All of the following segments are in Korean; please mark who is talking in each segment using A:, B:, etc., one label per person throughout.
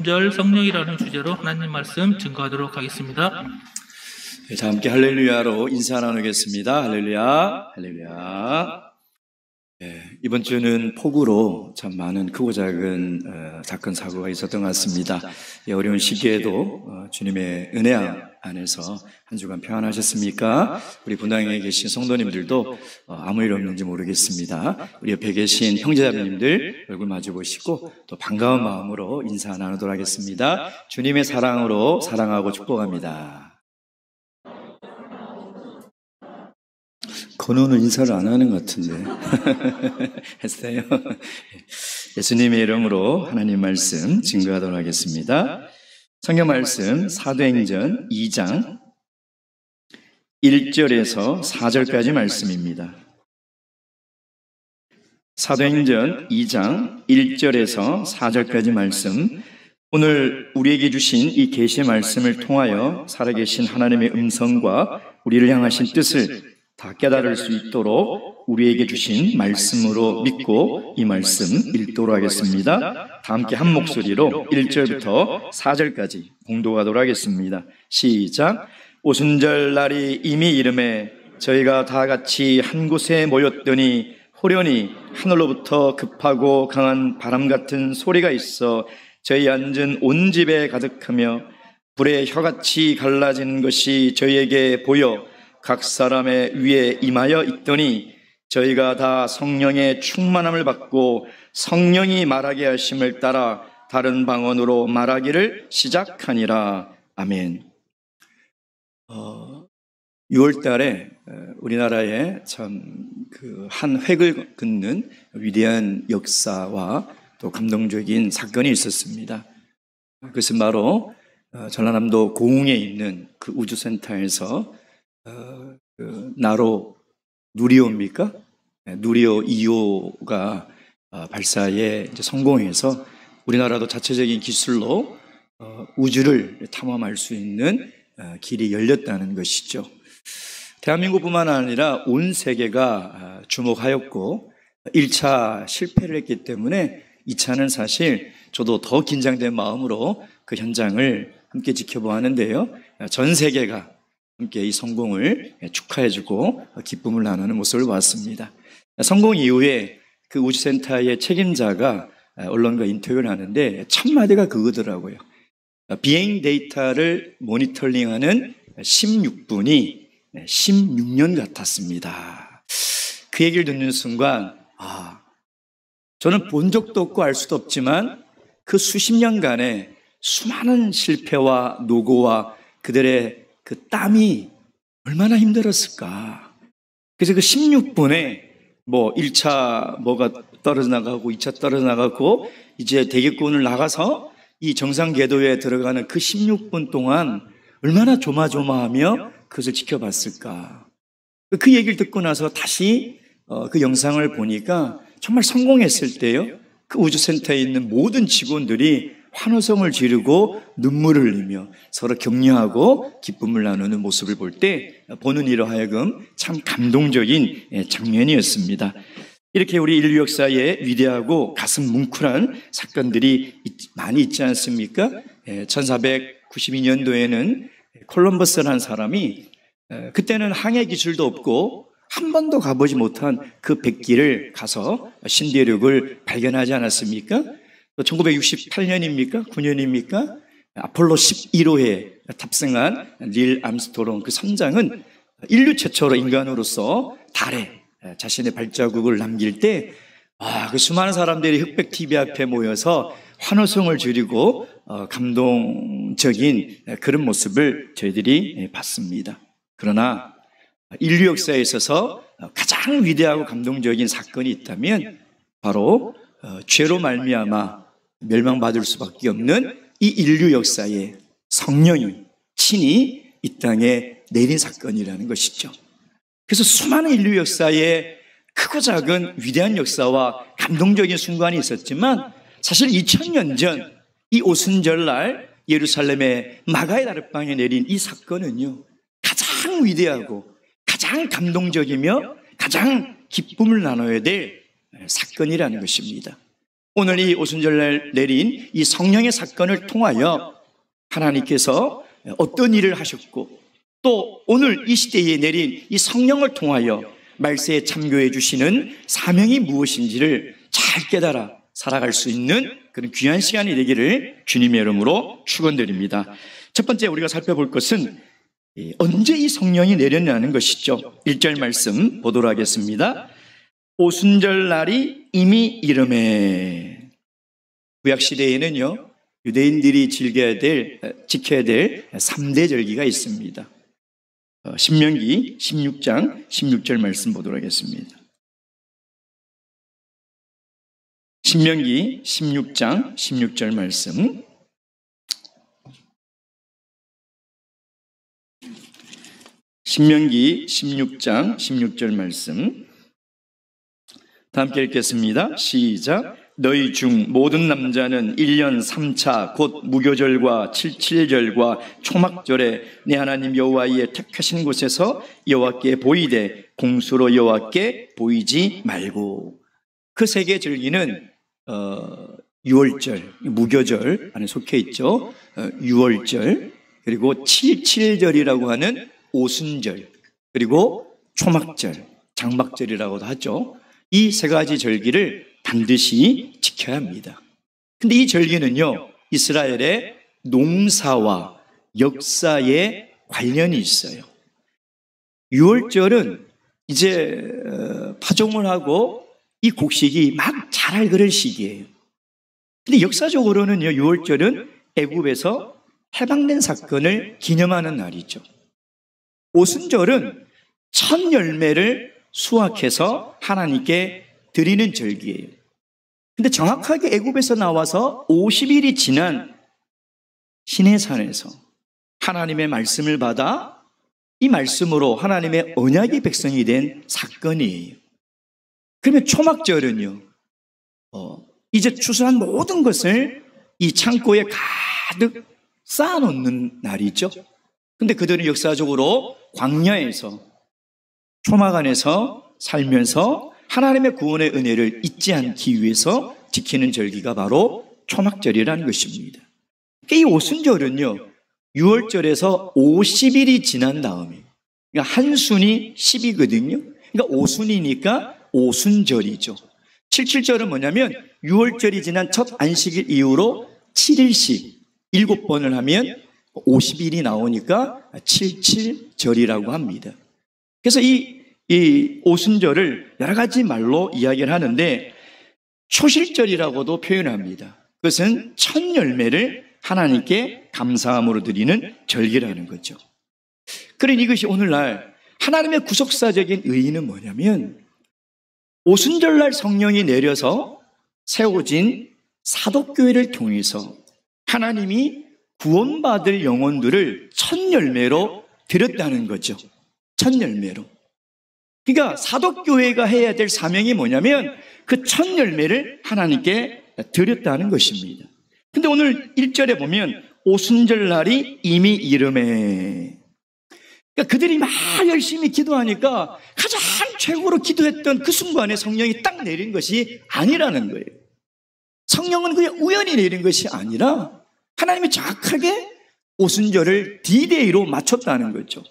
A: 오순절 성령이라는 주제로 하나님 말씀 증거하도록 하겠습니다.
B: 자, 함께 할렐루야로 인사 나누겠습니다. 할렐루야, 할렐루야. 이번 주는 폭우로 참 많은 크고 작은 사건 사고가 있었던 것 같습니다. 어려운 시기에도 주님의 은혜 안에서 한 주간 평안하셨습니까? 우리 분당에 계신 성도님들도 아무 일 없는지 모르겠습니다. 우리 옆에 계신 형제자매님들 얼굴 마주 보시고 또 반가운 마음으로 인사 나누도록 하겠습니다. 주님의 사랑으로 사랑하고 축복합니다. 건우는 인사를 안 하는 것 같은데 했어요. 예수님의 이름으로 하나님 말씀 증거하도록 하겠습니다. 성경 말씀 사도행전 2장 1절에서 4절까지 말씀입니다. 사도행전 2장 1절에서 4절까지 말씀, 오늘 우리에게 주신 이 계시의 말씀을 통하여 살아계신 하나님의 음성과 우리를 향하신 뜻을 다 깨달을 수 있도록 우리에게 주신 말씀으로 믿고 이 말씀 읽도록 하겠습니다. 다 함께 한 목소리로 1절부터 4절까지 봉독하도록 하겠습니다. 시작. 오순절 날이 이미 이름에 저희가 다 같이 한 곳에 모였더니 호련히 하늘로부터 급하고 강한 바람 같은 소리가 있어 저희 앉은 온 집에 가득하며 불에 혀같이 갈라진 것이 저희에게 보여 각 사람의 위에 임하여 있더니 저희가 다 성령의 충만함을 받고 성령이 말하게 하심을 따라 다른 방언으로 말하기를 시작하니라. 아멘. 6월 달에 우리나라에 참 한 획을 긋는 위대한 역사와 또 감동적인 사건이 있었습니다. 그것은 바로 전라남도 고흥에 있는 그 우주센터에서 나로 누리호입니까? 누리호 2호가 발사에 이제 성공해서 우리나라도 자체적인 기술로 우주를 탐험할 수 있는 길이 열렸다는 것이죠. 대한민국뿐만 아니라 온 세계가 주목하였고 1차 실패를 했기 때문에 2차는 사실 저도 더 긴장된 마음으로 그 현장을 함께 지켜보았는데요. 전 세계가 함께 이 성공을 축하해주고 기쁨을 나누는 모습을 보았습니다. 성공 이후에 그 우주센터의 책임자가 언론과 인터뷰를 하는데 첫 마디가 그거더라고요. 비행 데이터를 모니터링하는 16분이 16년 같았습니다. 그 얘기를 듣는 순간 저는 본 적도 없고 알 수도 없지만 그 수십 년간의 수많은 실패와 노고와 그들의 그 땀이 얼마나 힘들었을까. 그래서 그 16분에 1차 뭐가 떨어져 나가고 2차 떨어져 나가고 이제 대기권을 나가서 이 정상 궤도에 들어가는 그 16분 동안 얼마나 조마조마하며 그것을 지켜봤을까. 그 얘기를 듣고 나서 다시 그 영상을 보니까 정말 성공했을 때요, 그 우주센터에 있는 모든 직원들이 환호성을 지르고 눈물을 흘리며 서로 격려하고 기쁨을 나누는 모습을 볼 때 보는 이로 하여금 참 감동적인 장면이었습니다. 이렇게 우리 인류 역사에 위대하고 가슴 뭉클한 사건들이 많이 있지 않습니까? 1492년도에는 콜럼버스라는 사람이 그때는 항해 기술도 없고 한 번도 가보지 못한 그 백기를 가서 신대륙을 발견하지 않았습니까? 1968년입니까? 9년입니까? 아폴로 11호에 탑승한 닐 암스트롱 그 선장은 인류 최초로 인간으로서 달에 자신의 발자국을 남길 때 그 수많은 사람들이 흑백 TV 앞에 모여서 환호성을 지르고 감동적인 그런 모습을 저희들이 봤습니다. 그러나 인류 역사에 있어서 가장 위대하고 감동적인 사건이 있다면 바로 죄로 말미암아 멸망받을 수밖에 없는 이 인류 역사에 성령이 친히 이 땅에 내린 사건이라는 것이죠. 그래서 수많은 인류 역사에 크고 작은 위대한 역사와 감동적인 순간이 있었지만 사실 2000년 전 이 오순절날 예루살렘의 마가의 다락방에 내린 이 사건은요, 가장 위대하고 가장 감동적이며 가장 기쁨을 나눠야 될 사건이라는 것입니다. 오늘 이 오순절날 내린 이 성령의 사건을 통하여 하나님께서 어떤 일을 하셨고 또 오늘 이 시대에 내린 이 성령을 통하여 말세에 참교해 주시는 사명이 무엇인지를 잘 깨달아 살아갈 수 있는 그런 귀한 시간이 되기를 주님의 이름으로 축원드립니다. 첫 번째 우리가 살펴볼 것은 언제 이 성령이 내렸냐는 것이죠. 1절 말씀 보도록 하겠습니다. 오순절 날이 이미 이름에. 구약시대에는요 유대인들이 지켜야 될 3대 절기가 있습니다. 신명기 16장 16절 말씀 보도록 하겠습니다. 신명기 16장 16절 말씀. 신명기 16장 16절 말씀 다 함께 읽겠습니다. 시작. 너희 중 모든 남자는 1년 3차 곧 무교절과 칠칠절과 초막절에 내 하나님 여호와의 택하신 곳에서 여호와께 보이되 공수로 여호와께 보이지 말고. 그 세 개 절기는 6월절, 무교절 안에 속해 있죠. 6월절, 그리고 칠칠절이라고 하는 오순절, 그리고 초막절, 장막절이라고도 하죠. 이 세 가지 절기를 반드시 지켜야 합니다. 근데 이 절기는요, 이스라엘의 농사와 역사에 관련이 있어요. 6월절은 이제 파종을 하고 이 곡식이 막 자랄 그럴 시기예요. 근데 역사적으로는요, 6월절은 애굽에서 해방된 사건을 기념하는 날이죠. 오순절은 첫 열매를 수확해서 하나님께 드리는 절기예요. 근데 정확하게 애굽에서 나와서 50일이 지난 시내산에서 하나님의 말씀을 받아 이 말씀으로 하나님의 언약의 백성이 된 사건이에요. 그러면 초막절은요, 이제 추수한 모든 것을 이 창고에 가득 쌓아놓는 날이죠. 근데 그들은 역사적으로 광야에서 초막 안에서 살면서 하나님의 구원의 은혜를 잊지 않기 위해서 지키는 절기가 바로 초막절이라는 것입니다. 이 오순절은요 6월절에서 50일이 지난 다음에, 그러니까 한 순이 10이거든요. 그러니까 오순이니까 오순절이죠. 칠칠절은 뭐냐면 6월절이 지난 첫 안식일 이후로 7일씩 7번을 하면 50일이 나오니까 칠칠절이라고 합니다. 그래서 이 오순절을 여러 가지 말로 이야기를 하는데 초실절이라고도 표현합니다. 그것은 첫 열매를 하나님께 감사함으로 드리는 절기라는 거죠. 그러니 이것이 오늘날 하나님의 구속사적인 의의는 뭐냐면 오순절날 성령이 내려서 세워진 사도교회를 통해서 하나님이 구원받을 영혼들을 첫 열매로 드렸다는 거죠. 첫 열매로. 그러니까 사도교회가 해야 될 사명이 뭐냐면 그 첫 열매를 하나님께 드렸다는 것입니다. 근데 오늘 1절에 보면 오순절날이 이미 이름에, 그러니까 그들이 막 열심히 기도하니까 가장 최고로 기도했던 그 순간에 성령이 딱 내린 것이 아니라는 거예요. 성령은 그냥 우연히 내린 것이 아니라 하나님이 정확하게 오순절을 D-Day로 맞췄다는 거죠.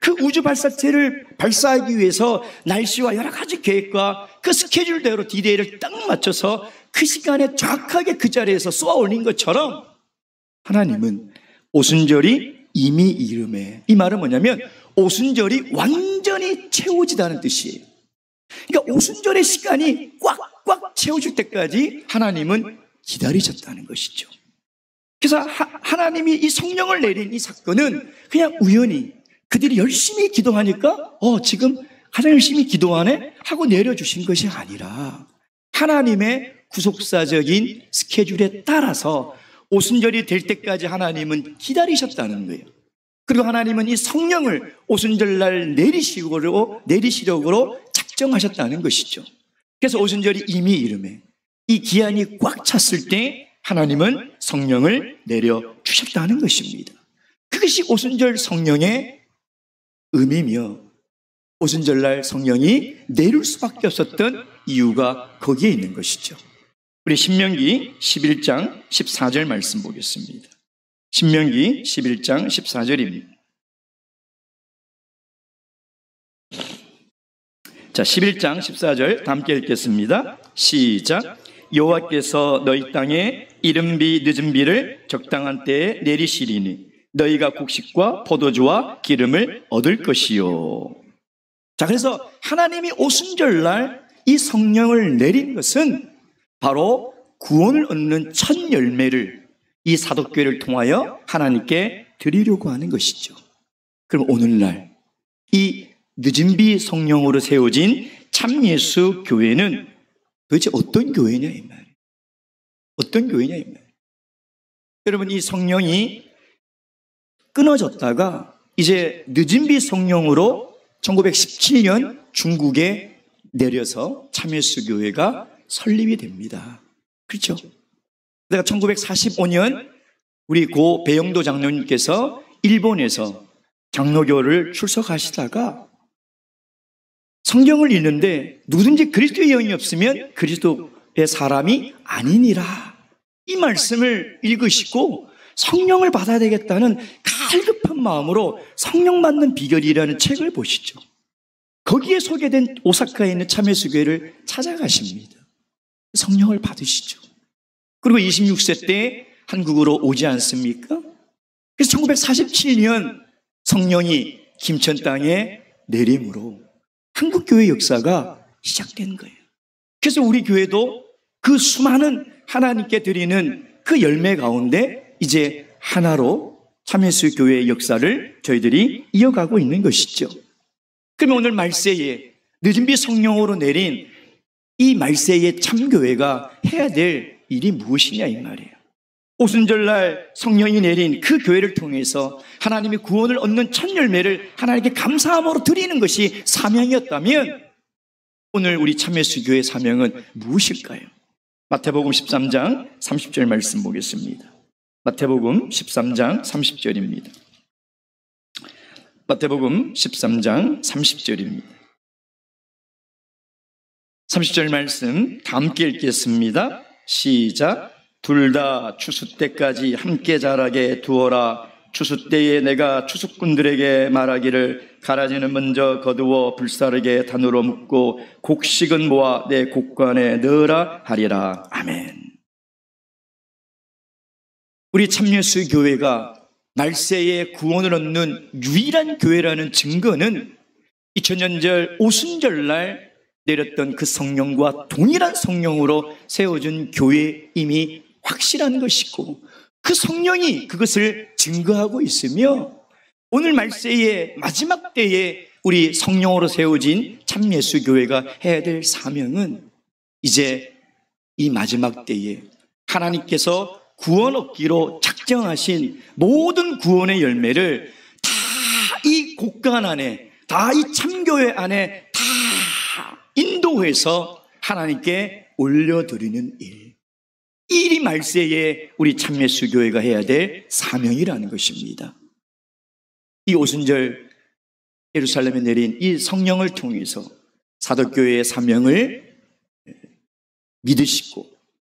B: 그 우주 발사체를 발사하기 위해서 날씨와 여러 가지 계획과 그 스케줄대로 D-Day를 딱 맞춰서 그 시간에 정확하게 그 자리에서 쏘아 올린 것처럼 하나님은 오순절이 이미 이름에, 이 말은 뭐냐면 오순절이 완전히 채워지다는 뜻이에요. 그러니까 오순절의 시간이 꽉꽉 채워질 때까지 하나님은 기다리셨다는 것이죠. 그래서 하나님이 이 성령을 내린 이 사건은 그냥 우연히 그들이 열심히 기도하니까 지금 가장 열심히 기도하네 하고 내려주신 것이 아니라 하나님의 구속사적인 스케줄에 따라서 오순절이 될 때까지 하나님은 기다리셨다는 거예요. 그리고 하나님은 이 성령을 오순절날 내리시려고 작정하셨다는 것이죠. 그래서 오순절이 이미 이름에, 이 기한이 꽉 찼을 때 하나님은 성령을 내려주셨다는 것입니다. 그것이 오순절 성령의 의미며 오순절날 성령이 내릴 수밖에 없었던 이유가 거기에 있는 것이죠. 우리 신명기 11장 14절 말씀 보겠습니다. 신명기 11장 14절입니다. 자, 11장 14절 다 함께 읽겠습니다. 시작. 여호와께서 너희 땅에 이른비 늦은 비를 적당한 때에 내리시리니 너희가 곡식과 포도주와 기름을 얻을 것이요. 자, 그래서 하나님이 오순절날 이 성령을 내린 것은 바로 구원을 얻는 첫 열매를 이 사도교회를 통하여 하나님께 드리려고 하는 것이죠. 그럼 오늘날 이 늦은비 성령으로 세워진 참예수 교회는 도대체 어떤 교회냐 이 말이에요. 어떤 교회냐 이 말이에요. 여러분, 이 성령이 끊어졌다가 이제 늦은비 성령으로 1917년 중국에 내려서 참예수 교회가 설립이 됩니다. 그렇죠? 그러니까 1945년 우리 고 배영도 장로님께서 일본에서 장로교를 출석하시다가 성경을 읽는데 누구든지 그리스도의 영이 없으면 그리스도의 사람이 아니니라, 이 말씀을 읽으시고 성령을 받아야 되겠다는 갈급한 마음으로 성령 받는 비결이라는 책을 보시죠. 거기에 소개된 오사카에 있는 참예수 교회를 찾아가십니다. 성령을 받으시죠. 그리고 26세 때 한국으로 오지 않습니까? 그래서 1947년 성령이 김천 땅에 내림으로 한국교회 역사가 시작된 거예요. 그래서 우리 교회도 그 수많은 하나님께 드리는 그 열매 가운데 이제 하나로 참예수 교회의 역사를 저희들이 이어가고 있는 것이죠. 그러면 오늘 말세에 늦은비 성령으로 내린 이 말세의 참교회가 해야 될 일이 무엇이냐 이 말이에요. 오순절날 성령이 내린 그 교회를 통해서 하나님의 구원을 얻는 첫 열매를 하나님께 감사함으로 드리는 것이 사명이었다면 오늘 우리 참예수 교회의 사명은 무엇일까요? 마태복음 13장 30절 말씀 보겠습니다. 마태복음 13장 30절입니다. 마태복음 13장 30절입니다. 30절 말씀 다 함께 읽겠습니다. 시작. 둘 다 추수 때까지 함께 자라게 두어라. 추수 때에 내가 추수꾼들에게 말하기를 가라지는 먼저 거두어 불사르게 단으로 묶고 곡식은 모아 내 곡관에 넣으라 하리라. 아멘. 우리 참예수 교회가 말세에 구원을 얻는 유일한 교회라는 증거는 2000년절 오순절날 내렸던 그 성령과 동일한 성령으로 세워준 교회임이 확실한 것이고, 그 성령이 그것을 증거하고 있으며 오늘 말세의 마지막 때에 우리 성령으로 세워진 참예수 교회가 해야 될 사명은 이제 이 마지막 때에 하나님께서 구원 얻기로 작정하신 모든 구원의 열매를 다 이 곡간 안에, 다 이 참교회 안에 다 인도해서 하나님께 올려드리는 일, 이 일이 말세에 우리 참예수 교회가 해야 될 사명이라는 것입니다. 이 오순절 예루살렘에 내린 이 성령을 통해서 사도교회의 사명을 믿으시고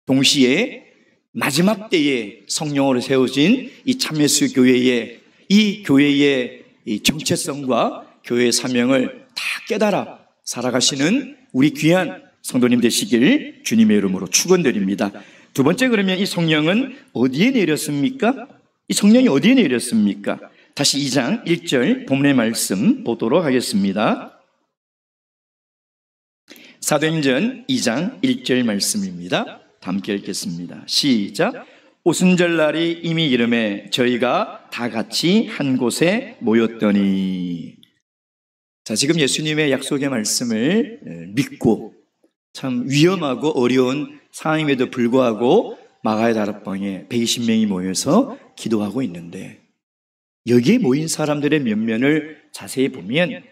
B: 동시에 마지막 때에 성령으로 세워진 이 참예수 교회의 이 교회의 이 정체성과 교회의 사명을 다 깨달아 살아가시는 우리 귀한 성도님 되시길 주님의 이름으로 축원드립니다. 두 번째, 그러면 이 성령은 어디에 내렸습니까? 이 성령이 어디에 내렸습니까? 다시 2장 1절 본문의 말씀 보도록 하겠습니다. 사도행전 2장 1절 말씀입니다. 함께 읽겠습니다. 시작. 오순절날이 이미 이름에 저희가 다 같이 한 곳에 모였더니. 자, 지금 예수님의 약속의 말씀을 믿고 참 위험하고 어려운 상황임에도 불구하고 마가의 다락방에 120명이 모여서 기도하고 있는데, 여기에 모인 사람들의 면면을 자세히 보면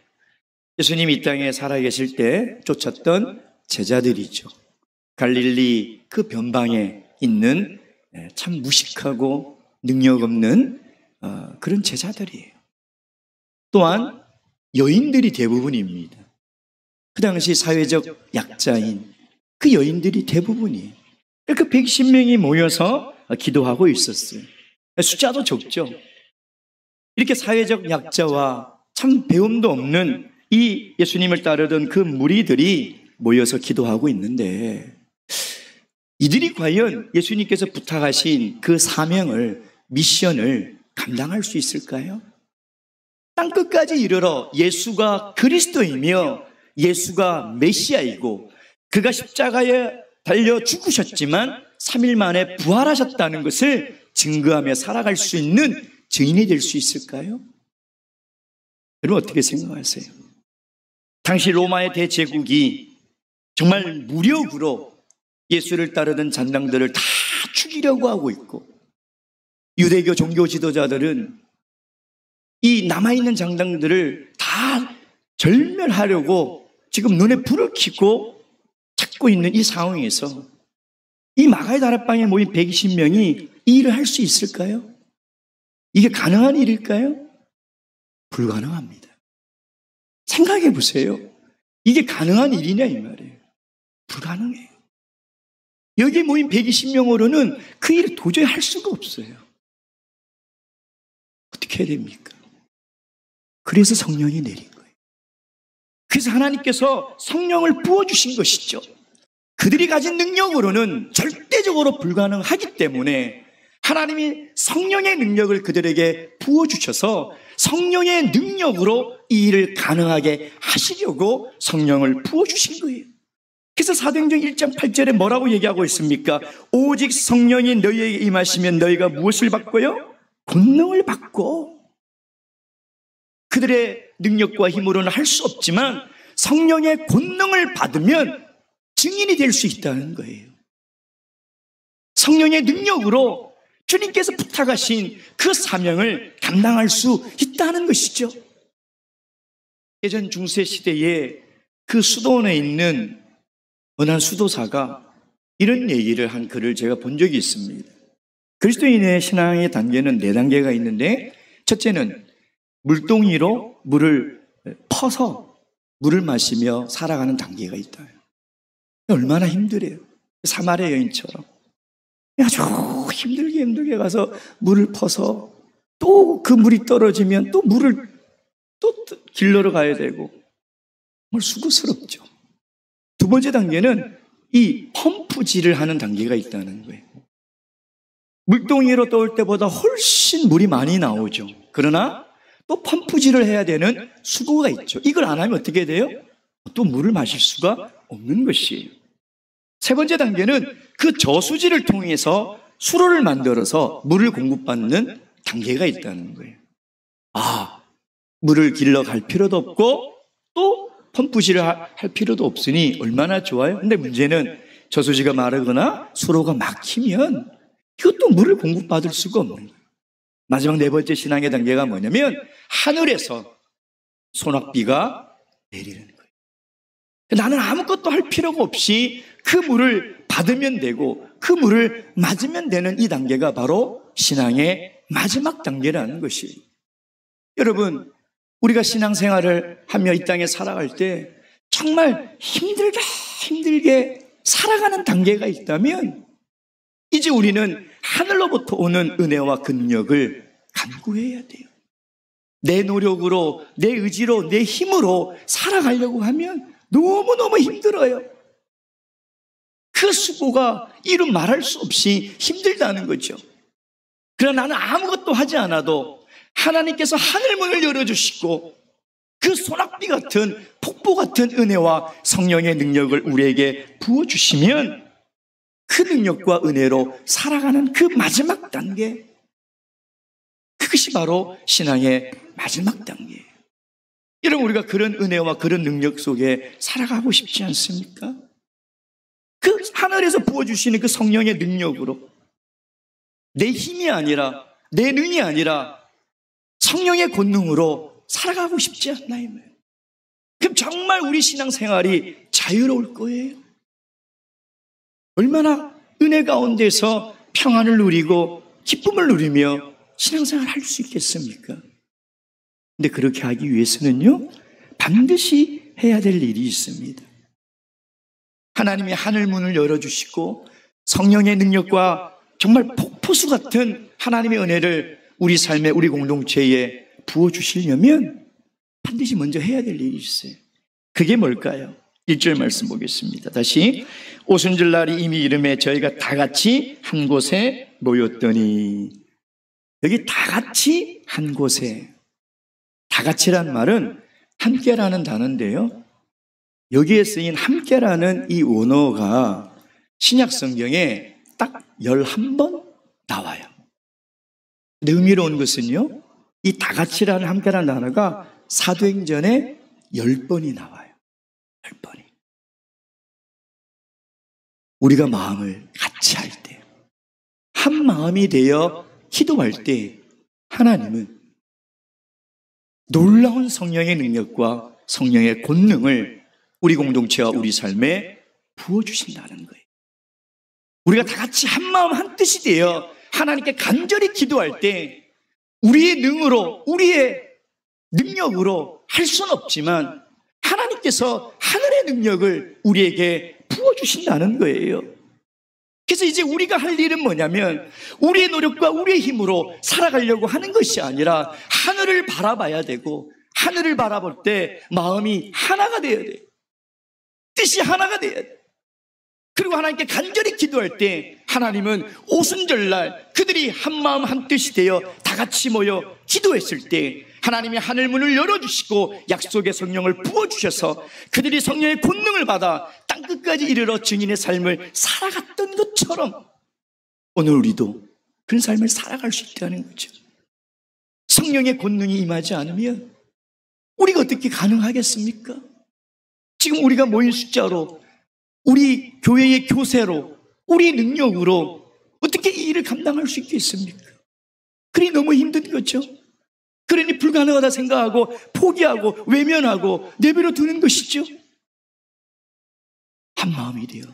B: 예수님이 이 땅에 살아계실 때 쫓았던 제자들이죠. 갈릴리 그 변방에 있는 참 무식하고 능력 없는 그런 제자들이에요. 또한 여인들이 대부분입니다. 그 당시 사회적 약자인 그 여인들이 대부분이에요. 그 110명이 모여서 기도하고 있었어요. 숫자도 적죠. 이렇게 사회적 약자와 참 배움도 없는 이 예수님을 따르던 그 무리들이 모여서 기도하고 있는데, 이들이 과연 예수님께서 부탁하신 그 사명을, 미션을 감당할 수 있을까요? 땅끝까지 이르러 예수가 그리스도이며 예수가 메시아이고 그가 십자가에 달려 죽으셨지만 3일 만에 부활하셨다는 것을 증거하며 살아갈 수 있는 증인이 될 수 있을까요? 여러분 어떻게 생각하세요? 당시 로마의 대제국이 정말 무력으로 예수를 따르던 잔당들을 다 죽이려고 하고 있고, 유대교 종교 지도자들은 이 남아있는 장당들을 다 절멸하려고 지금 눈에 불을 켜고 찾고 있는 이 상황에서 이 마가의 다락방에 모인 120명이 이 일을 할 수 있을까요? 이게 가능한 일일까요? 불가능합니다. 생각해 보세요. 이게 가능한 일이냐 이 말이에요. 불가능해요. 여기 모인 120명으로는 그 일을 도저히 할 수가 없어요. 어떻게 해야 됩니까? 그래서 성령이 내린 거예요. 그래서 하나님께서 성령을 부어주신 것이죠. 그들이 가진 능력으로는 절대적으로 불가능하기 때문에 하나님이 성령의 능력을 그들에게 부어주셔서 성령의 능력으로 이 일을 가능하게 하시려고 성령을 부어주신 거예요. 그래서 사도행전 1장 8절에 뭐라고 얘기하고 있습니까? 오직 성령이 너희에게 임하시면 너희가 무엇을 받고요? 권능을 받고. 그들의 능력과 힘으로는 할 수 없지만 성령의 권능을 받으면 증인이 될 수 있다는 거예요. 성령의 능력으로 주님께서 부탁하신 그 사명을 감당할 수 있다는 것이죠. 예전 중세 시대에 그 수도원에 있는 어느 한 수도사가 이런 얘기를 한 글을 제가 본 적이 있습니다. 그리스도인의 신앙의 단계는 4단계가 있는데, 첫째는 물동이로 물을 퍼서 물을 마시며 살아가는 단계가 있다. 얼마나 힘들어요. 사마리아 여인처럼 아주 힘들게 가서 물을 퍼서 또 그 물이 떨어지면 또 물을 또 길러러 가야 되고, 정말 수고스럽죠. 두 번째 단계는 이 펌프질을 하는 단계가 있다는 거예요. 물동이로 떠올 때보다 훨씬 물이 많이 나오죠. 그러나 또 펌프질을 해야 되는 수고가 있죠. 이걸 안 하면 어떻게 돼요? 또 물을 마실 수가 없는 것이에요. 세 번째 단계는 그 저수지를 통해서 수로를 만들어서 물을 공급받는 단계가 있다는 거예요. 물을 길러 갈 필요도 없고 또 펌프질을 할 필요도 없으니 얼마나 좋아요? 근데 문제는 저수지가 마르거나 수로가 막히면 이것도 물을 공급받을 수가 없는 거예요. 마지막 4번째 신앙의 단계가 뭐냐면 하늘에서 소낙비가 내리는 거예요. 나는 아무것도 할 필요가 없이 그 물을 받으면 되고 그 물을 맞으면 되는 이 단계가 바로 신앙의 마지막 단계라는 것이에요. 여러분, 우리가 신앙생활을 하며 이 땅에 살아갈 때 정말 힘들게 살아가는 단계가 있다면 이제 우리는 하늘로부터 오는 은혜와 근력을 간구해야 돼요. 내 노력으로, 내 의지로, 내 힘으로 살아가려고 하면 너무너무 힘들어요. 그 수고가 이루 말할 수 없이 힘들다는 거죠. 그러나 나는 아무것도 하지 않아도 하나님께서 하늘문을 열어주시고 그 소낙비 같은 폭포 같은 은혜와 성령의 능력을 우리에게 부어주시면 그 능력과 은혜로 살아가는 그 마지막 단계, 그것이 바로 신앙의 마지막 단계예요. 여러분, 우리가 그런 은혜와 그런 능력 속에 살아가고 싶지 않습니까? 그 하늘에서 부어주시는 그 성령의 능력으로 내 힘이 아니라 내 능이 아니라 성령의 권능으로 살아가고 싶지 않나요? 그럼 정말 우리 신앙생활이 자유로울 거예요. 얼마나 은혜 가운데서 평안을 누리고 기쁨을 누리며 신앙생활을 할 수 있겠습니까? 근데 그렇게 하기 위해서는요, 반드시 해야 될 일이 있습니다. 하나님이 하늘문을 열어주시고 성령의 능력과 정말 폭포수 같은 하나님의 은혜를 우리 삶에, 우리 공동체에 부어주시려면 반드시 먼저 해야 될 일이 있어요. 그게 뭘까요? 1절 말씀 보겠습니다. 다시. 오순절날이 이미 이름에 저희가 다 같이 한 곳에 모였더니. 여기 다 같이 한 곳에. 다 같이란 말은 함께라는 단어인데요, 여기에 쓰인 함께라는 이 원어가 신약 성경에 딱 11번 나와요. 근데 흥미로운 것은요, 이 다 같이라는 함께라는 단어가 사도행전에 10번이 나와요. 10번이. 우리가 마음을 같이 할 때, 한 마음이 되어 기도할 때 하나님은 놀라운 성령의 능력과 성령의 권능을 우리 공동체와 우리 삶에 부어주신다는 거예요. 우리가 다 같이 한 마음 한 뜻이 되어 하나님께 간절히 기도할 때 우리의 능으로, 우리의 능력으로 할 수는 없지만 하나님께서 하늘의 능력을 우리에게 부어주신다는 거예요. 그래서 이제 우리가 할 일은 뭐냐면 우리의 노력과 우리의 힘으로 살아가려고 하는 것이 아니라 하늘을 바라봐야 되고, 하늘을 바라볼 때 마음이 하나가 되어야 돼요. 뜻이 하나가 되어야 돼요. 그리고 하나님께 간절히 기도할 때 하나님은 오순절날 그들이 한 마음 한 뜻이 되어 다 같이 모여 기도했을 때 하나님이 하늘 문을 열어주시고 약속의 성령을 부어주셔서 그들이 성령의 권능을 받아 땅끝까지 이르러 증인의 삶을 살아갔던 것처럼 오늘 우리도 그런 삶을 살아갈 수 있다는 거죠. 성령의 권능이 임하지 않으면 우리가 어떻게 가능하겠습니까? 지금 우리가 모인 숫자로, 우리 교회의 교세로, 우리 능력으로 어떻게 이 일을 감당할 수 있겠습니까? 그러니 너무 힘든 거죠. 그러니 불가능하다 생각하고 포기하고 외면하고 내버려 두는 것이죠. 한 마음이 되어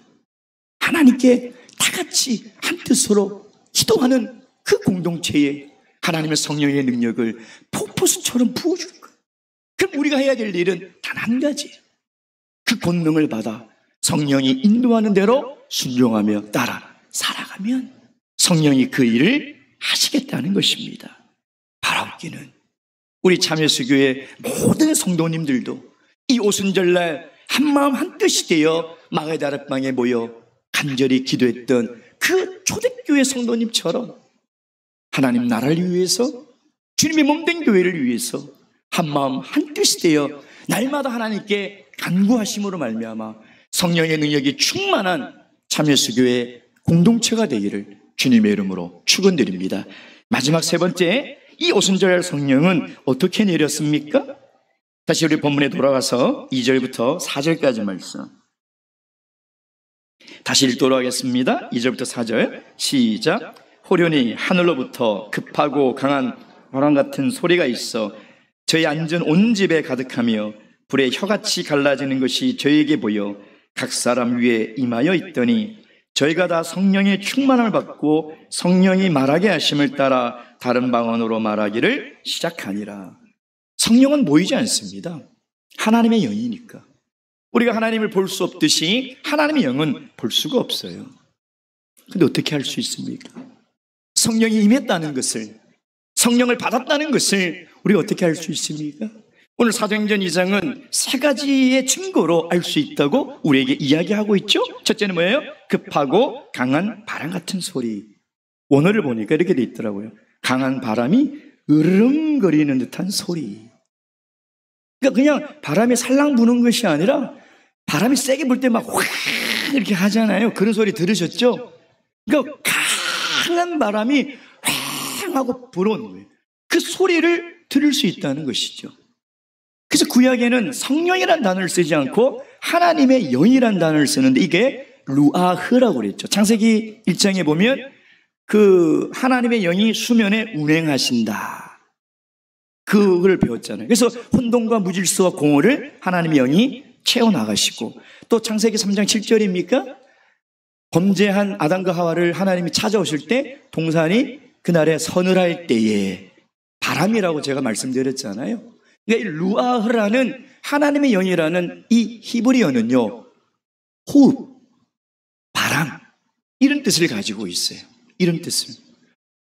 B: 하나님께 다 같이 한 뜻으로 기도하는 그 공동체에 하나님의 성령의 능력을 폭포수처럼 부어줄 거예요. 그럼 우리가 해야 될 일은 단 한 가지예요. 그 권능을 받아 성령이 인도하는 대로 순종하며 따라 살아가면 성령이 그 일을 하시겠다는 것입니다. 바라옵기는 우리 참여수교회 모든 성도님들도 이 오순절날 한마음 한뜻이 되어 마가의 다락방에 모여 간절히 기도했던 그 초대교회 성도님처럼 하나님 나라를 위해서, 주님의 몸된 교회를 위해서 한마음 한뜻이 되어 날마다 하나님께 간구하심으로 말미암아 성령의 능력이 충만한 참여수교회 공동체가 되기를 주님의 이름으로 축원드립니다. 마지막 세 번째, 이 오순절 성령은 어떻게 내렸습니까? 다시 우리 본문에 돌아가서 2절부터 4절까지 말씀 다시 읽도록 하겠습니다. 2절부터 4절 시작. 호련히 하늘로부터 급하고 강한 바람 같은 소리가 있어 저희 앉은 온 집에 가득하며 불에 혀같이 갈라지는 것이 저에게 보여 각 사람 위에 임하여 있더니 저희가 다 성령의 충만함을 받고 성령이 말하게 하심을 따라 다른 방언으로 말하기를 시작하니라. 성령은 모이지 않습니다. 하나님의 영이니까. 우리가 하나님을 볼 수 없듯이 하나님의 영은 볼 수가 없어요. 근데 어떻게 할 수 있습니까? 성령이 임했다는 것을, 성령을 받았다는 것을 우리가 어떻게 할 수 있습니까? 오늘 사도행전 2장은 세 가지의 증거로 알 수 있다고 우리에게 이야기하고 있죠. 첫째는 뭐예요? 급하고 강한 바람 같은 소리. 원어를 보니까 이렇게 돼 있더라고요. 강한 바람이 으르렁거리는 듯한 소리. 그러니까 그냥 바람이 살랑 부는 것이 아니라 바람이 세게 불 때 막 확 이렇게 하잖아요. 그런 소리 들으셨죠? 그러니까 강한 바람이 확 하고 불어오는 거예요. 그 소리를 들을 수 있다는 것이죠. 그래서 구약에는 성령이라는 단어를 쓰지 않고 하나님의 영이라는 단어를 쓰는데 이게 루아흐라고 그랬죠. 창세기 1장에 보면 그 하나님의 영이 수면에 운행하신다. 그걸 배웠잖아요. 그래서 혼돈과 무질서와 공허를 하나님의 영이 채워나가시고, 또 창세기 3장 7절입니까? 범죄한 아담과 하와를 하나님이 찾아오실 때 동산이 그날에 서늘할 때에 바람이라고 제가 말씀드렸잖아요. 그러니까 이 루아흐라는 하나님의 영이라는 이 히브리어는요, 호흡, 바람, 이런 뜻을 가지고 있어요. 이런 뜻을.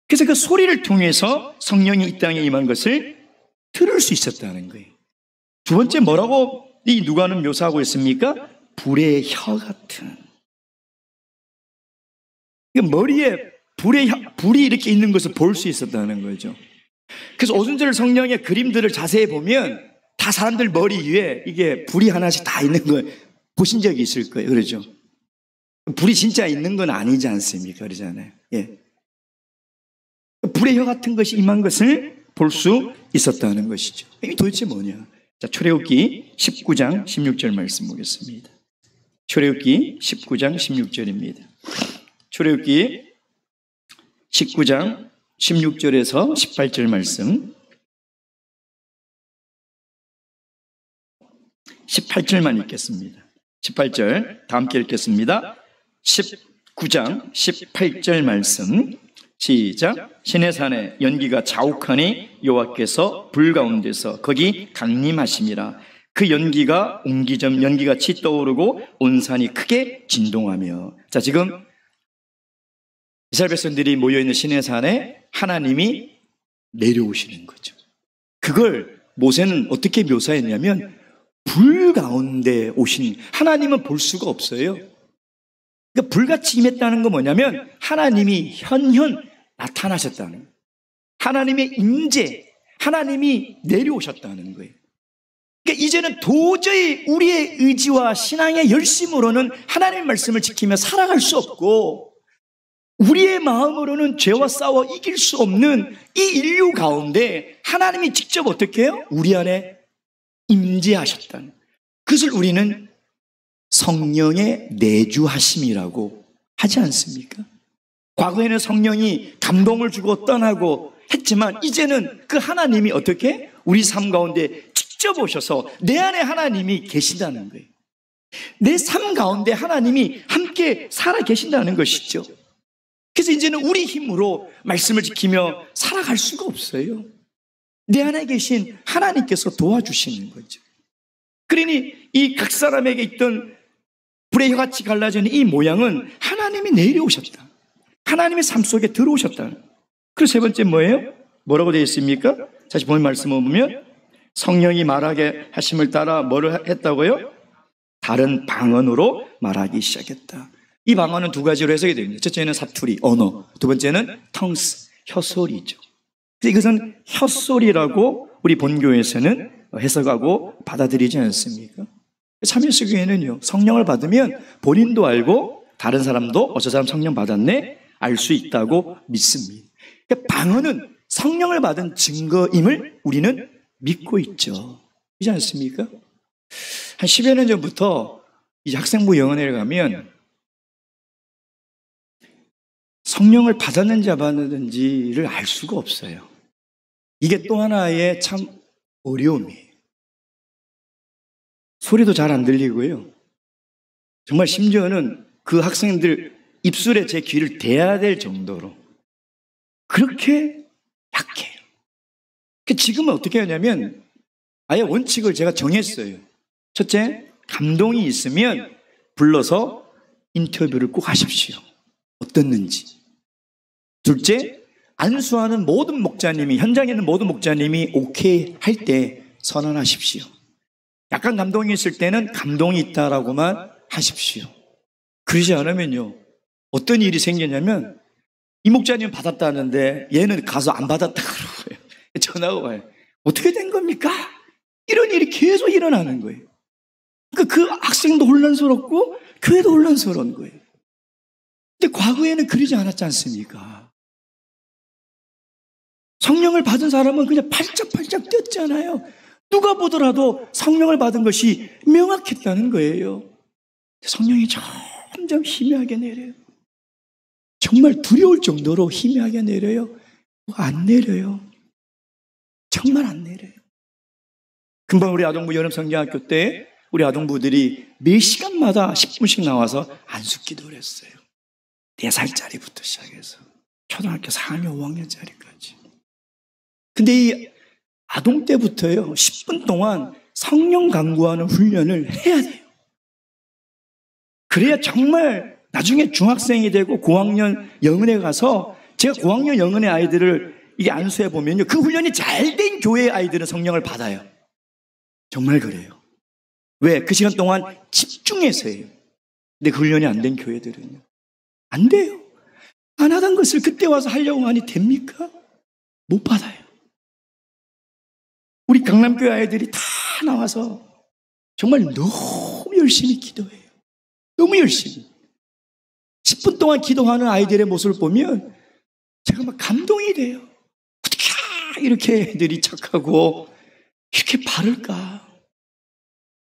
B: 그래서 그 소리를 통해서 성령이 이 땅에 임한 것을 들을 수 있었다는 거예요. 두 번째 뭐라고 이 누가는 묘사하고 있습니까? 불의 혀 같은. 머리에 불이 이렇게 있는 것을 볼 수 있었다는 거죠. 그래서 오순절 성령의 그림들을 자세히 보면 다 사람들 머리 위에 이게 불이 하나씩 다 있는 걸 보신 적이 있을 거예요. 그러죠? 불이 진짜 있는 건 아니지 않습니까? 그러잖아요. 예. 불의 혀 같은 것이 임한 것을 볼 수 있었다는 것이죠. 이게 도대체 뭐냐? 자, 출애굽기 19장 16절 말씀 보겠습니다. 출애굽기 19장 16절입니다. 출애굽기 19장 16절에서 18절 말씀. 18절만 읽겠습니다. 18절 다 함께 읽겠습니다. 19장 18절 말씀 시작. 시내산에 연기가 자욱하니 여호와께서 불 가운데서 거기 강림하심이라. 그 연기가 옹기점 연기같이 떠오르고 온 산이 크게 진동하며. 자, 지금 이스라엘 백성들이 모여있는 시내산에 하나님이 내려오시는 거죠. 그걸 모세는 어떻게 묘사했냐면 불 가운데 오신, 하나님은 볼 수가 없어요. 그러니까 불같이 임했다는 건 뭐냐면 하나님이 현현 나타나셨다는 거예요. 하나님의 임재, 하나님이 내려오셨다는 거예요. 그러니까 이제는 도저히 우리의 의지와 신앙의 열심으로는 하나님의 말씀을 지키며 살아갈 수 없고, 우리의 마음으로는 죄와 싸워 이길 수 없는 이 인류 가운데 하나님이 직접 어떻게 해요? 우리 안에 임재하셨다는, 그것을 우리는 성령의 내주하심이라고 하지 않습니까? 과거에는 성령이 감동을 주고 떠나고 했지만 이제는 그 하나님이 어떻게 우리 삶 가운데 직접 오셔서 내 안에 하나님이 계신다는 거예요. 내 삶 가운데 하나님이 함께 살아 계신다는 것이죠. 그래서 이제는 우리 힘으로 말씀을 지키며 살아갈 수가 없어요. 내 안에 계신 하나님께서 도와주시는 거죠. 그러니 이 각 사람에게 있던 불의 혀같이 갈라지는 이 모양은 하나님이 내려오셨다. 하나님의 삶 속에 들어오셨다. 그리고 세 번째 뭐예요? 뭐라고 되어 있습니까? 다시 본 말씀을 보면 성령이 말하게 하심을 따라 뭐를 했다고요? 다른 방언으로 말하기 시작했다. 이 방언은 두 가지로 해석이 됩니다. 첫째는 사투리, 언어. 두 번째는 텅스, 혀소리죠. 이것은 혀소리라고 우리 본교에서는 해석하고 받아들이지 않습니까? 참여수교회는요, 성령을 받으면 본인도 알고 다른 사람도 저 사람 성령 받았네 알 수 있다고 믿습니다. 그러니까 방언은 성령을 받은 증거임을 우리는 믿고 있죠. 그렇지 않습니까? 한 10여 년 전부터 이 학생부 영어회를 가면 성령을 받았는지 안 받았는지를 알 수가 없어요. 이게 또 하나의 참 어려움이에요. 소리도 잘 안 들리고요. 정말 심지어는 그 학생들 입술에 제 귀를 대야 될 정도로 그렇게 약해요. 지금은 어떻게 하냐면 아예 원칙을 제가 정했어요. 첫째, 감동이 있으면 불러서 인터뷰를 꼭 하십시오. 어떻는지. 둘째, 안수하는 모든 목자님이, 현장에 있는 모든 목자님이 오케이 할 때 선언하십시오. 약간 감동이 있을 때는 감동이 있다라고만 하십시오. 그러지 않으면요, 어떤 일이 생기냐면 이 목자님 받았다는데 얘는 가서 안 받았다 그러고요. 전화가 와요. 어떻게 된 겁니까? 이런 일이 계속 일어나는 거예요. 그러니까 그 학생도 혼란스럽고 교회도 혼란스러운 거예요. 근데 과거에는 그러지 않았지 않습니까? 성령을 받은 사람은 그냥 팔짝팔짝 뛰었잖아요. 누가 보더라도 성령을 받은 것이 명확했다는 거예요. 성령이 점점 희미하게 내려요. 정말 두려울 정도로 희미하게 내려요. 안 내려요. 정말 안 내려요. 금방 우리 아동부 여름성경학교 때 우리 아동부들이 매 시간마다 10분씩 나와서 안수기도를 했어요. 4살짜리부터 시작해서 초등학교 4학년, 5학년짜리까지. 근데 이 아동 때부터요, 10분 동안 성령 강구하는 훈련을 해야 돼요. 그래야 정말 나중에 중학생이 되고 고학년 영은에 가서 제가 고학년 영은의 아이들을 이게 안수해 보면요, 그 훈련이 잘 된 교회의 아이들은 성령을 받아요. 정말 그래요. 왜? 그 시간 동안 집중해서 해요. 근데 그 훈련이 안 된 교회들은요, 안 돼요. 안 하던 것을 그때 와서 하려고 하니 됩니까? 못 받아요. 우리 강남교회 아이들이 다 나와서 정말 너무 열심히 기도해요. 너무 열심히. 10분 동안 기도하는 아이들의 모습을 보면 제가 막 감동이 돼요. 어떻게 이렇게 애들이 착하고 이렇게 바를까?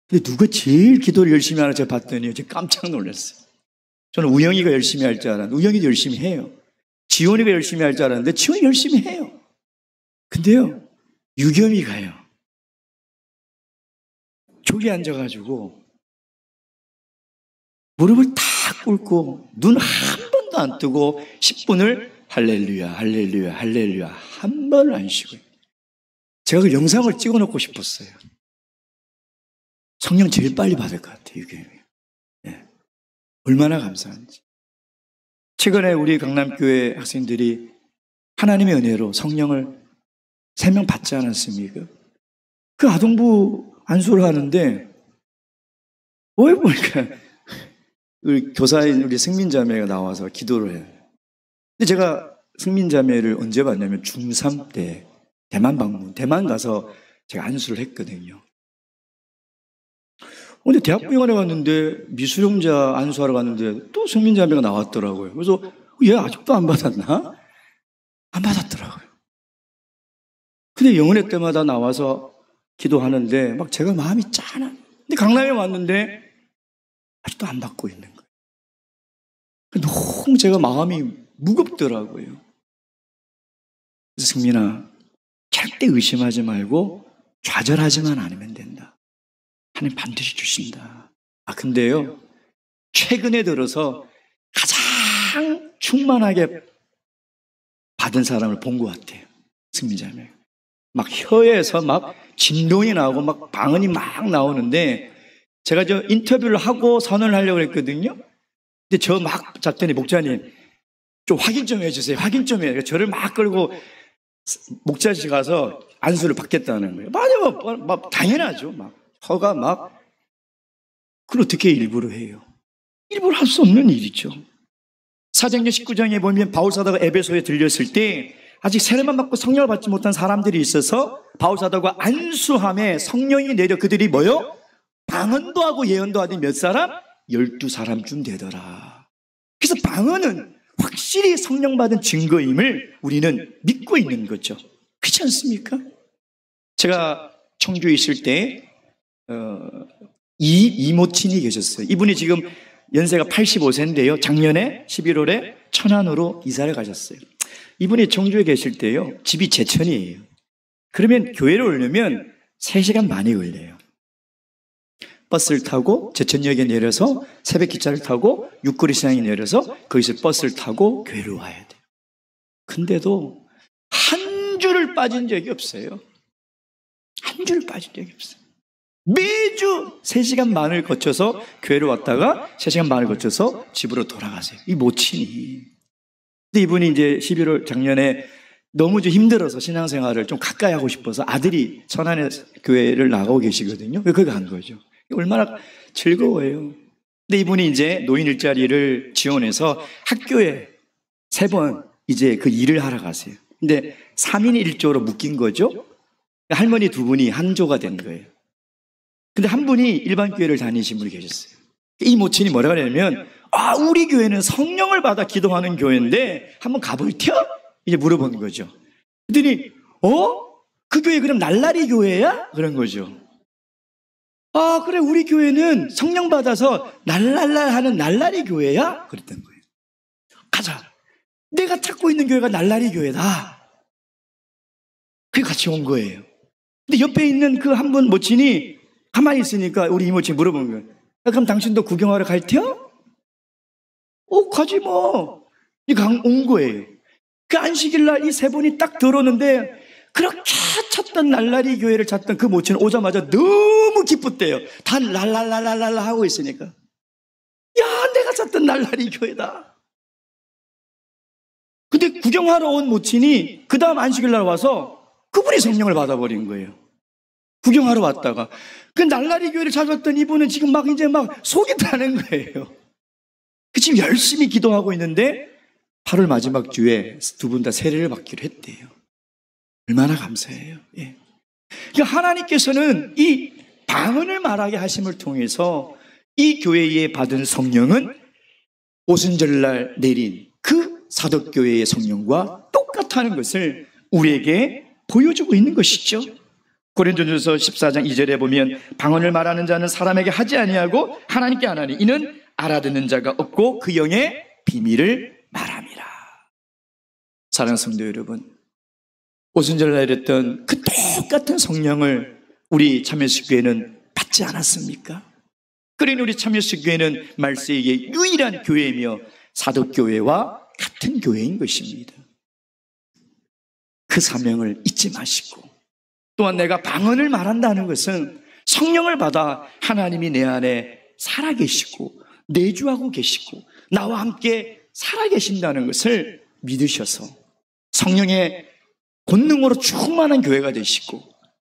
B: 근데 누가 제일 기도를 열심히 하나 제가 봤더니 제가 깜짝 놀랐어요. 저는 우영이가 열심히 할 줄 알았는데 우영이도 열심히 해요. 지원이가 열심히 할 줄 알았는데 지원이 열심히 해요. 근데요, 유겸이가요, 저기 앉아가지고 무릎을 탁 꿇고 눈 한 번도 안 뜨고 10분을 할렐루야 할렐루야 할렐루야 한 번을 안 쉬고요. 제가 그 영상을 찍어놓고 싶었어요. 성령 제일 빨리 받을 것 같아요, 유겸이. 네. 얼마나 감사한지. 최근에 우리 강남교회 학생들이 하나님의 은혜로 성령을 3명 받지 않았습니까? 그 아동부 안수를 하는데 왜 보니까 우리 교사인 우리 승민자매가 나와서 기도를 해요. 근데 제가 승민자매를 언제 봤냐면 중3 때 대만 방문, 대만 가서 제가 안수를 했거든요. 근데 대학병원에 갔는데 미수용자 안수하러 갔는데 또 승민자매가 나왔더라고요. 그래서 얘 아직도 안 받았나? 안 받았더라고요. 근데 영은회 때마다 나와서 기도하는데 막 제가 마음이 짠한. 근데 강남에 왔는데 아직도 안 받고 있는 거예요. 너무 제가 마음이 무겁더라고요. 그래서 승민아, 절대 의심하지 말고 좌절하지만 않으면 된다. 하나님 반드시 주신다. 아, 근데요, 최근에 들어서 가장 충만하게 받은 사람을 본 것 같아요. 승민자매. 막 혀에서 막 진동이 나오고 막 방언이 막 나오는데 제가 저 인터뷰를 하고 선언을 하려고 했거든요. 근데 저 막 잤더니 목자님 좀 확인 좀 해주세요. 확인 좀 해요. 저를 막 끌고 목자실 가서 안수를 받겠다는 거예요. 맞아요. 막 당연하죠. 막 혀가 막. 그걸 어떻게 일부러 해요? 일부러 할 수 없는 일이죠. 사도행전 19장에 보면 바울사도가 에베소에 들렸을 때 아직 세례만 받고 성령을 받지 못한 사람들이 있어서 바울사도가 안수함에 성령이 내려 그들이 뭐요? 방언도 하고 예언도 하더니 몇 사람? 12사람쯤 되더라. 그래서 방언은 확실히 성령 받은 증거임을 우리는 믿고 있는 거죠. 그렇지 않습니까? 제가 청주에 있을 때 이모친이 계셨어요. 이분이 지금 연세가 85세인데요. 작년에 11월에 천안으로 이사를 가셨어요. 이분이 청주에 계실 때요, 집이 제천이에요. 그러면 교회를 오려면 3시간 반이 걸려요. 버스를 타고 제천역에 내려서 새벽 기차를 타고 육거리 시장에 내려서 거기서 버스를 타고 교회를 와야 돼요. 근데도 한 줄을 빠진 적이 없어요. 한 줄을 빠진 적이 없어요. 매주 3시간 반을 거쳐서 교회를 왔다가 3시간 반을 거쳐서 집으로 돌아가세요. 이 모친이. 근데 이분이 이제 11월 작년에 너무 좀 힘들어서 신앙생활을 좀 가까이 하고 싶어서 아들이 천안에 교회를 나가고 계시거든요. 왜 거기 간 거죠? 얼마나 즐거워요. 근데 이분이 이제 노인 일자리를 지원해서 학교에 3번 이제 그 일을 하러 가세요. 근데 3인 1조로 묶인 거죠. 할머니 2분이 한 조가 된 거예요. 근데 한 분이 일반 교회를 다니신 분이 계셨어요. 이 모친이 뭐라고 하냐면, 아, 우리 교회는 성령을 받아 기도하는 교회인데 한번 가볼텨? 이제 물어본 거죠. 그랬더니 그 교회 그럼 날라리 교회야? 그런 거죠. 아, 그래, 우리 교회는 성령 받아서 날랄랄 하는 날라리 교회야? 그랬던 거예요. 가자. 내가 찾고 있는 교회가 날라리 교회다. 그게 같이 온 거예요. 근데 옆에 있는 그 한 분 모친이 가만히 있으니까 우리 이모친이 물어본 거예요. 그럼 당신도 구경하러 갈텨? 가지 뭐. 온 거예요. 그 안식일날 이 3분이 딱 들어오는데 그렇게 찾던 날라리 교회를 찾던 그 모친은 오자마자 너무 기뻤대요. 다 랄랄랄랄랄 하고 있으니까. 야, 내가 찾던 날라리 교회다. 근데 구경하러 온 모친이 그 다음 안식일 날 와서 그분이 성령을 받아버린 거예요. 구경하러 왔다가 그 날라리 교회를 찾았던 이분은 지금 막 이제 막 속이 타는 거예요. 그 지금 열심히 기도하고 있는데 8월 마지막 주에 두 분 다 세례를 받기로 했대요. 얼마나 감사해요. 예. 그러니까 하나님께서는 이 방언을 말하게 하심을 통해서 이 교회에 받은 성령은 오순절날 내린 그 사도교회의 성령과 똑같다는 것을 우리에게 보여주고 있는 것이죠. 고린도전서 14장 2절에 보면 방언을 말하는 자는 사람에게 하지 아니하고 하나님께 하나니 이는 알아듣는 자가 없고 그 영의 비밀을 말함이라. 사랑하는 성도 여러분, 오순절날 이랬던 그 똑같은 성령을 우리 참여식교회는 받지 않았습니까? 그러니 우리 참여식교회는 말세의 유일한 교회이며 사도교회와 같은 교회인 것입니다. 그 사명을 잊지 마시고, 또한 내가 방언을 말한다는 것은 성령을 받아 하나님이 내 안에 살아계시고 내주하고 계시고 나와 함께 살아계신다는 것을 믿으셔서 성령의 권능으로 충만한 교회가 되시고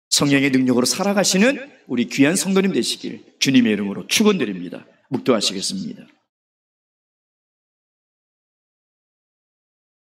B: 성령의 능력으로 살아가시는 우리 귀한 성도님 되시길 주님의 이름으로 축원드립니다. 묵도하시겠습니다.